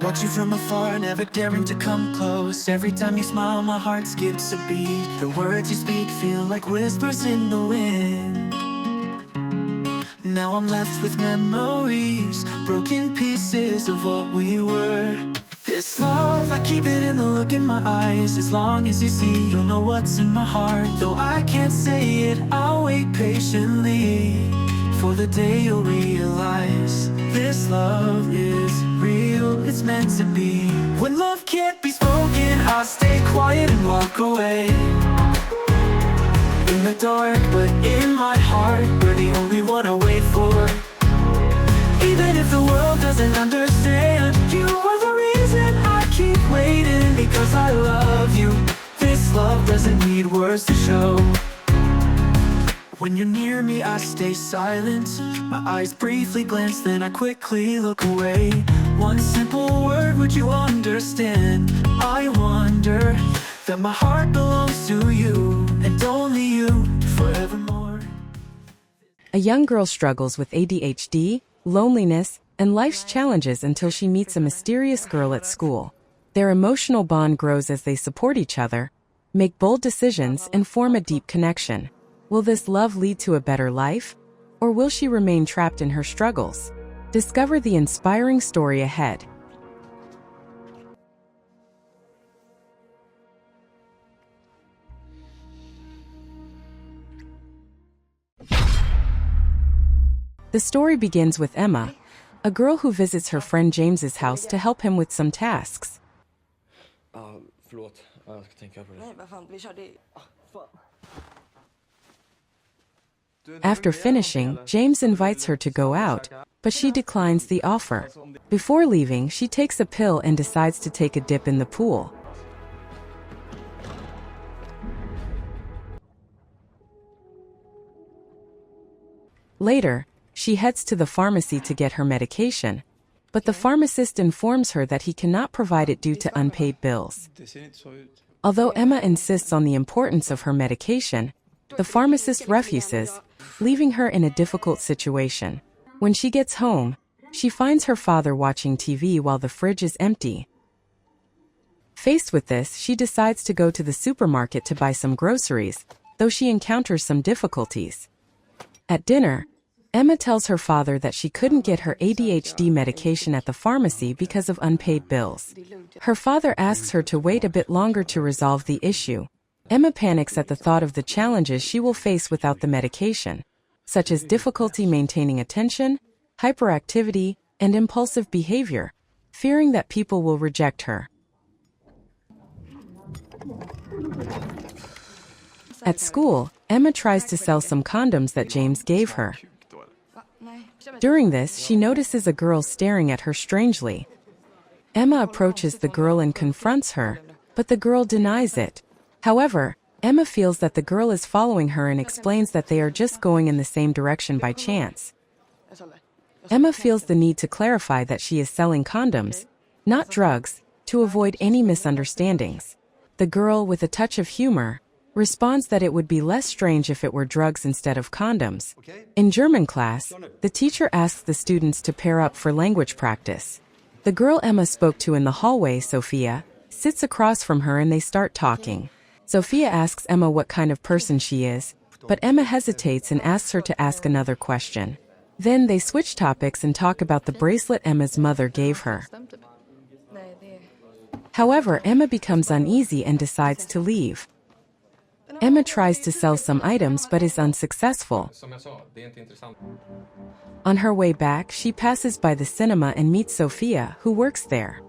watch you from afar, never daring to come close. Every time you smile, my heart skips a beat. The words you speak feel like whispers in the wind. Now I'm left with memories, broken pieces of what we were. This love, I keep it in the look in my eyes. As long as you see, you'll know what's in my heart. Though I can't say it, I'll wait patiently for the day you'll realize this love is real, it's meant to be. When love can't be spoken, I'll stay quiet and walk away. In the dark, but in my heart, we're the only one I wait for. Even if the world doesn't understand, you are the reason I keep waiting. Because I love you, this love doesn't need words to show. When you're near me, I stay silent. My eyes briefly glance, then I quickly look away. One simple word, would you understand? I wonder that my heart belongs to you, and only you, forevermore. A young girl struggles with ADHD, loneliness, and life's challenges until she meets a mysterious girl at school. Their emotional bond grows as they support each other, make bold decisions, and form a deep connection. Will this love lead to a better life? Or will she remain trapped in her struggles? Discover the inspiring story ahead. The story begins with Emma, a girl who visits her friend James's house to help him with some tasks. Förlåt, jag ska tänka på det. Nej, vad fan, vi körde... After finishing, James invites her to go out, but she declines the offer. Before leaving, she takes a pill and decides to take a dip in the pool. Later, she heads to the pharmacy to get her medication, but the pharmacist informs her that he cannot provide it due to unpaid bills. Although Emma insists on the importance of her medication, the pharmacist refuses, leaving her in a difficult situation. When she gets home, she finds her father watching TV while the fridge is empty. Faced with this, she decides to go to the supermarket to buy some groceries, though she encounters some difficulties. At dinner, Emma tells her father that she couldn't get her ADHD medication at the pharmacy because of unpaid bills. Her father asks her to wait a bit longer to resolve the issue. Emma panics at the thought of the challenges she will face without the medication, such as difficulty maintaining attention, hyperactivity, and impulsive behavior, fearing that people will reject her. At school, Emma tries to sell some condoms that James gave her. During this, she notices a girl staring at her strangely. Emma approaches the girl and confronts her, but the girl denies it. However, Emma feels that the girl is following her and explains that they are just going in the same direction by chance. Emma feels the need to clarify that she is selling condoms, not drugs, to avoid any misunderstandings. The girl, with a touch of humor, responds that it would be less strange if it were drugs instead of condoms. In German class, the teacher asks the students to pair up for language practice. The girl Emma spoke to in the hallway, Sophia, sits across from her and they start talking. Sophia asks Emma what kind of person she is, but Emma hesitates and asks her to ask another question. Then they switch topics and talk about the bracelet Emma's mother gave her. However, Emma becomes uneasy and decides to leave. Emma tries to sell some items but is unsuccessful. On her way back, she passes by the cinema and meets Sophia, who works there.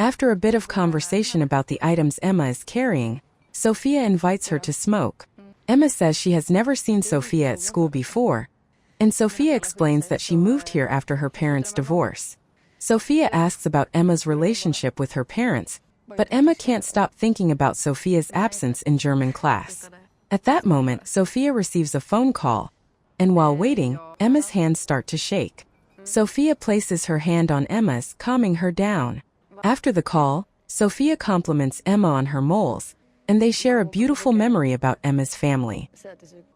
After a bit of conversation about the items Emma is carrying, Sophia invites her to smoke. Emma says she has never seen Sophia at school before, and Sophia explains that she moved here after her parents' divorce. Sophia asks about Emma's relationship with her parents, but Emma can't stop thinking about Sophia's absence in German class. At that moment, Sophia receives a phone call, and while waiting, Emma's hands start to shake. Sophia places her hand on Emma's, calming her down. After the call, Sophia compliments Emma on her moles, and they share a beautiful memory about Emma's family.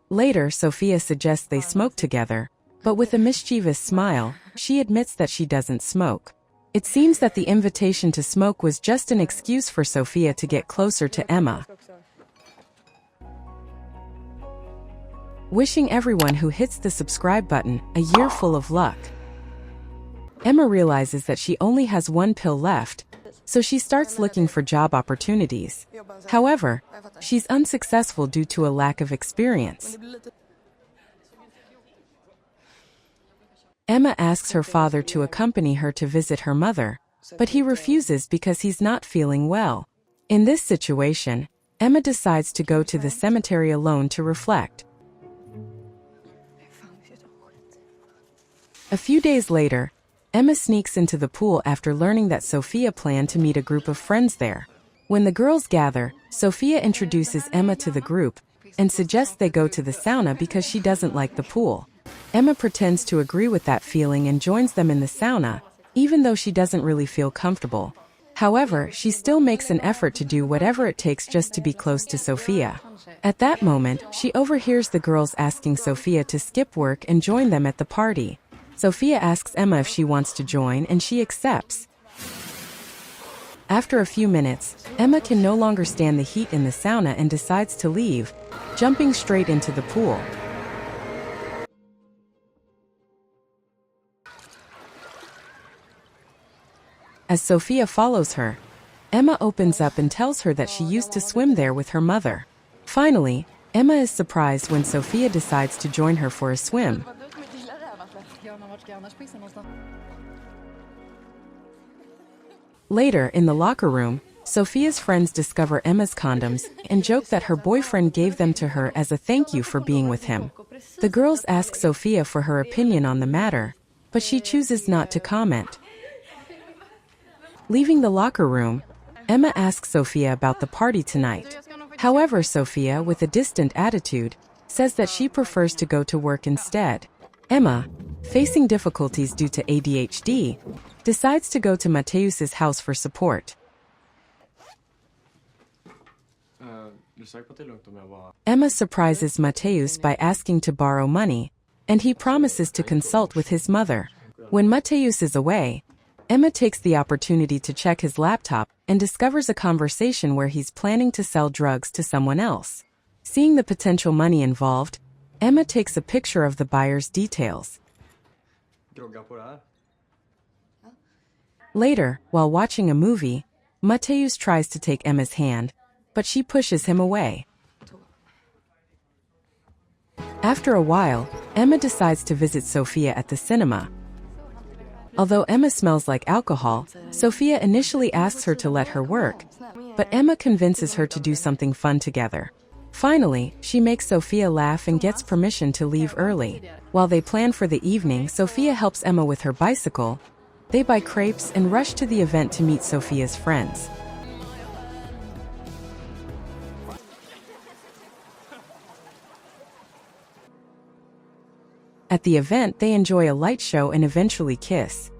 Later, Sophia suggests they smoke together, but with a mischievous smile, she admits that she doesn't smoke. It seems that the invitation to smoke was just an excuse for Sofia to get closer to Emma. Wishing everyone who hits the subscribe button a year full of luck. Emma realizes that she only has one pill left, so she starts looking for job opportunities. However, she's unsuccessful due to a lack of experience. Emma asks her father to accompany her to visit her mother, but he refuses because he's not feeling well. In this situation, Emma decides to go to the cemetery alone to reflect. A few days later, Emma sneaks into the pool after learning that Sofia planned to meet a group of friends there. When the girls gather, Sofia introduces Emma to the group and suggests they go to the sauna because she doesn't like the pool. Emma pretends to agree with that feeling and joins them in the sauna, even though she doesn't really feel comfortable. However, she still makes an effort to do whatever it takes just to be close to Sofia. At that moment, she overhears the girls asking Sofia to skip work and join them at the party. Sofia asks Emma if she wants to join and she accepts. After a few minutes, Emma can no longer stand the heat in the sauna and decides to leave, jumping straight into the pool. As Sofia follows her, Emma opens up and tells her that she used to swim there with her mother. Finally, Emma is surprised when Sofia decides to join her for a swim. Later, in the locker room, Sofia's friends discover Emma's condoms and joke that her boyfriend gave them to her as a thank you for being with him. The girls ask Sofia for her opinion on the matter, but she chooses not to comment. Leaving the locker room, Emma asks Sofia about the party tonight. However, Sofia, with a distant attitude, says that she prefers to go to work instead. Emma, facing difficulties due to ADHD, decides to go to Matteus's house for support. Emma surprises Matteus by asking to borrow money, and he promises to consult with his mother. When Matteus is away, Emma takes the opportunity to check his laptop and discovers a conversation where he's planning to sell drugs to someone else. Seeing the potential money involved, Emma takes a picture of the buyer's details. Later, while watching a movie, Matteus tries to take Emma's hand, but she pushes him away. After a while, Emma decides to visit Sofia at the cinema. Although Emma smells like alcohol, Sofia initially asks her to let her work, but Emma convinces her to do something fun together. Finally, she makes Sofia laugh and gets permission to leave early. While they plan for the evening, Sofia helps Emma with her bicycle. They buy crepes and rush to the event to meet Sofia's friends. At the event, they enjoy a light show and eventually kiss.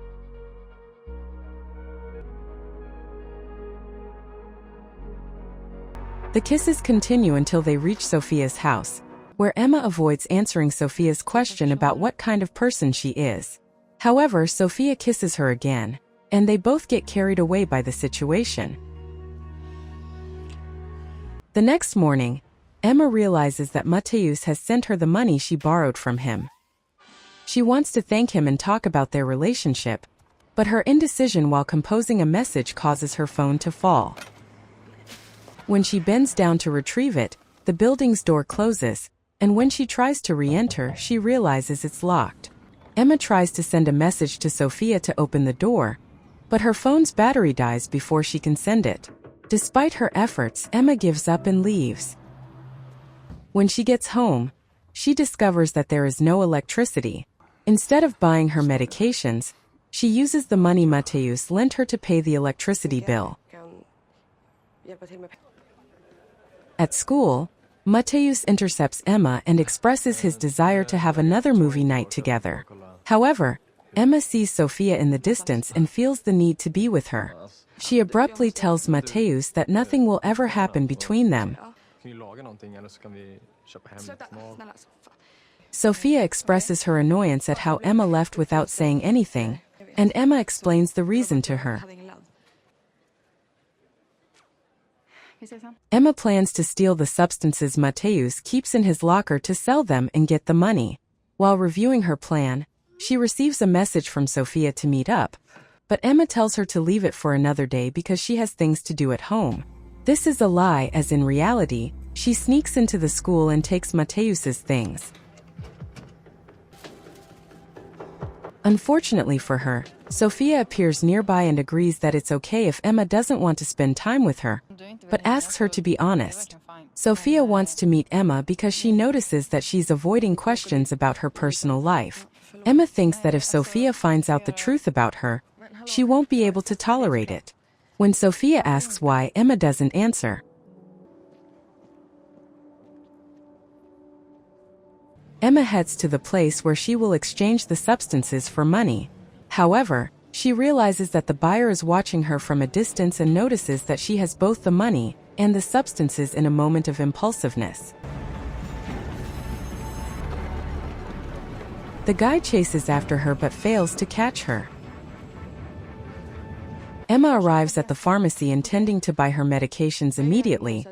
The kisses continue until they reach Sofia's house, where Emma avoids answering Sofia's question about what kind of person she is. However, Sofia kisses her again, and they both get carried away by the situation. The next morning, Emma realizes that Matteus has sent her the money she borrowed from him. She wants to thank him and talk about their relationship, but her indecision while composing a message causes her phone to fall. When she bends down to retrieve it, the building's door closes, and when she tries to re-enter, she realizes it's locked. Emma tries to send a message to Sofia to open the door, but her phone's battery dies before she can send it. Despite her efforts, Emma gives up and leaves. When she gets home, she discovers that there is no electricity. Instead of buying her medications, she uses the money Matteus lent her to pay the electricity bill. At school, Matteus intercepts Emma and expresses his desire to have another movie night together. However, Emma sees Sofia in the distance and feels the need to be with her. She abruptly tells Matteus that nothing will ever happen between them. Sofia expresses her annoyance at how Emma left without saying anything, and Emma explains the reason to her. Emma plans to steal the substances Mateusz keeps in his locker to sell them and get the money. While reviewing her plan, she receives a message from Sophia to meet up, but Emma tells her to leave it for another day because she has things to do at home. This is a lie, as in reality, she sneaks into the school and takes Mateusz's things. Unfortunately for her, Sophia appears nearby and agrees that it's okay if Emma doesn't want to spend time with her, but asks her to be honest. Sophia wants to meet Emma because she notices that she's avoiding questions about her personal life. Emma thinks that if Sophia finds out the truth about her, she won't be able to tolerate it. When Sophia asks why, Emma doesn't answer. Emma heads to the place where she will exchange the substances for money. However, she realizes that the buyer is watching her from a distance and notices that she has both the money and the substances in a moment of impulsiveness. The guy chases after her but fails to catch her. Emma arrives at the pharmacy intending to buy her medications immediately,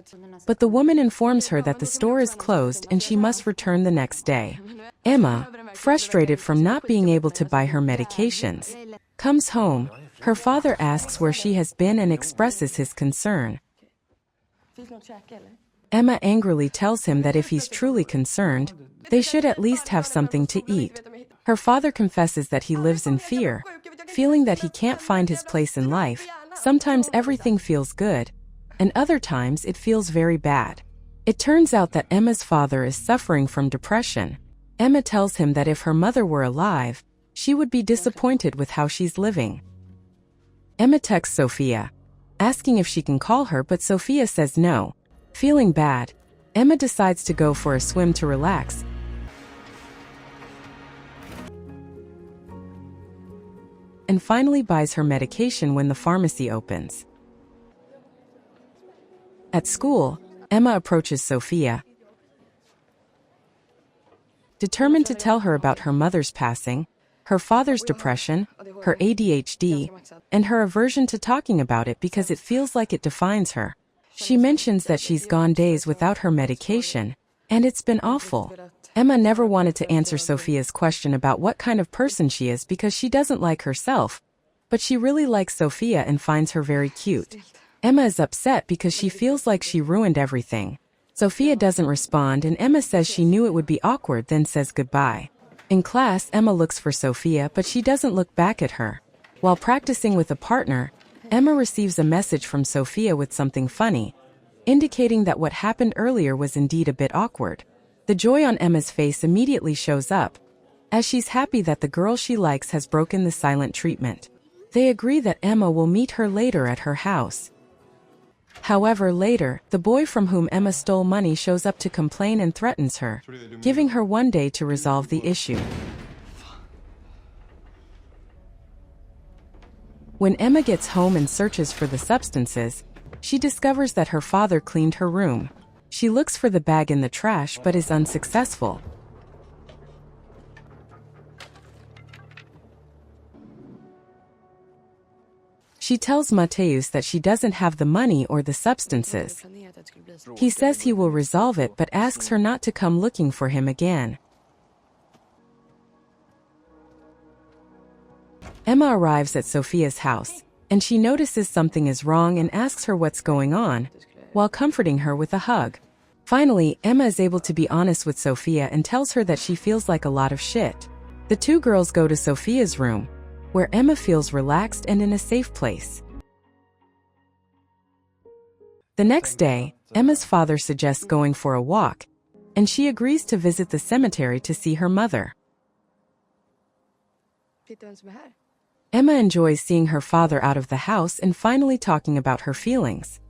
but the woman informs her that the store is closed and she must return the next day. Emma, frustrated from not being able to buy her medications, comes home. Her father asks where she has been and expresses his concern. Emma angrily tells him that if he's truly concerned, they should at least have something to eat. Her father confesses that he lives in fear, feeling that he can't find his place in life. Sometimes everything feels good, and other times it feels very bad. It turns out that Emma's father is suffering from depression. Emma tells him that if her mother were alive, she would be disappointed with how she's living. Emma texts Sophia, asking if she can call her, but Sophia says no. Feeling bad, Emma decides to go for a swim to relax. And finally buys her medication when the pharmacy opens. At school, Emma approaches Sophia, determined to tell her about her mother's passing, her father's depression, her ADHD, and her aversion to talking about it because it feels like it defines her. She mentions that she's gone days without her medication, and it's been awful. Emma never wanted to answer Sophia's question about what kind of person she is because she doesn't like herself, but she really likes Sophia and finds her very cute. Emma is upset because she feels like she ruined everything. Sophia doesn't respond and Emma says she knew it would be awkward, then says goodbye. In class, Emma looks for Sophia, but she doesn't look back at her. While practicing with a partner, Emma receives a message from Sophia with something funny, indicating that what happened earlier was indeed a bit awkward. The joy on Emma's face immediately shows up, as she's happy that the girl she likes has broken the silent treatment. They agree that Emma will meet her later at her house. However, later, the boy from whom Emma stole money shows up to complain and threatens her, giving her one day to resolve the issue. When Emma gets home and searches for the substances, she discovers that her father cleaned her room. She looks for the bag in the trash but is unsuccessful. She tells Mateusz that she doesn't have the money or the substances. He says he will resolve it but asks her not to come looking for him again. Emma arrives at Sophia's house, and she notices something is wrong and asks her what's going on, while comforting her with a hug. Finally, Emma is able to be honest with Sophia and tells her that she feels like a lot of shit. The two girls go to Sophia's room, where Emma feels relaxed and in a safe place. The next day, Emma's father suggests going for a walk, and she agrees to visit the cemetery to see her mother. Emma enjoys seeing her father out of the house and finally talking about her feelings.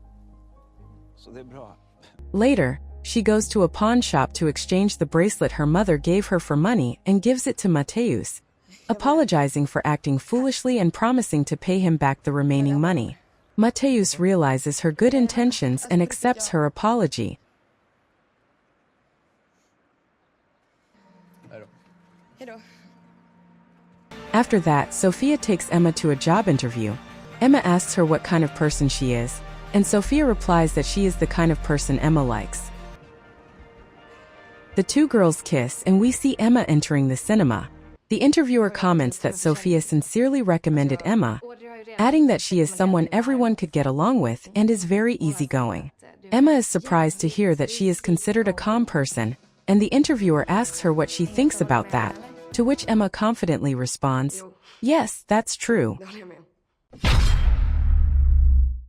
Later, she goes to a pawn shop to exchange the bracelet her mother gave her for money and gives it to Mateusz, apologizing for acting foolishly and promising to pay him back the remaining money. Mateusz realizes her good intentions and accepts her apology. After that, Sophia takes Emma to a job interview. Emma asks her what kind of person she is, and Sophia replies that she is the kind of person Emma likes. The two girls kiss and we see Emma entering the cinema. The interviewer comments that Sophia sincerely recommended Emma, adding that she is someone everyone could get along with and is very easygoing. Emma is surprised to hear that she is considered a calm person, and the interviewer asks her what she thinks about that, to which Emma confidently responds, "Yes, that's true."